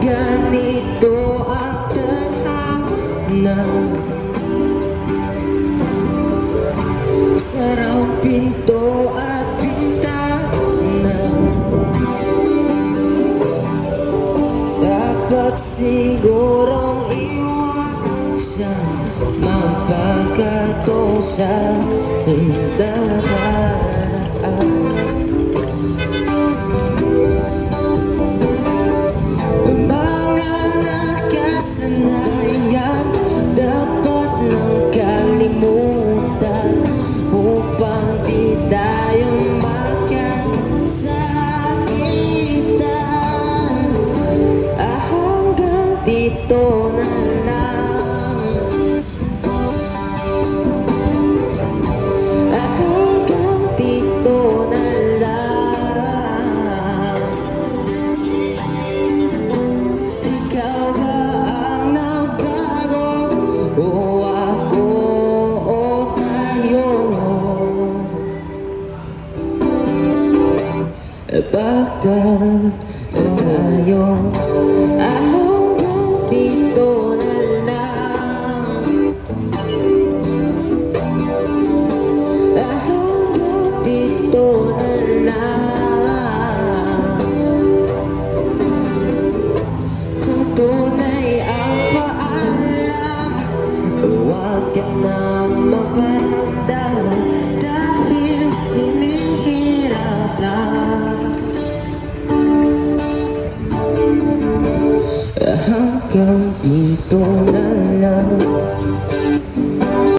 ganito ang tadhana. Sarang pinto at bintana, dapat sigurong iwasan mapagkatong sa daraan. Mga nakasanayan dapat nang kalimutan upang di tayo magkasakitan. Hanggang dito na lang, hanggang dito na lang. Ikaw ba ang nabago o ako o tayo? Bakit tayo hanggang dito na lang, hanggang dito na lang. Kung tunay ang paalam, huwag ka nang magparamdam dahil hinihirap lang. Hanggang dito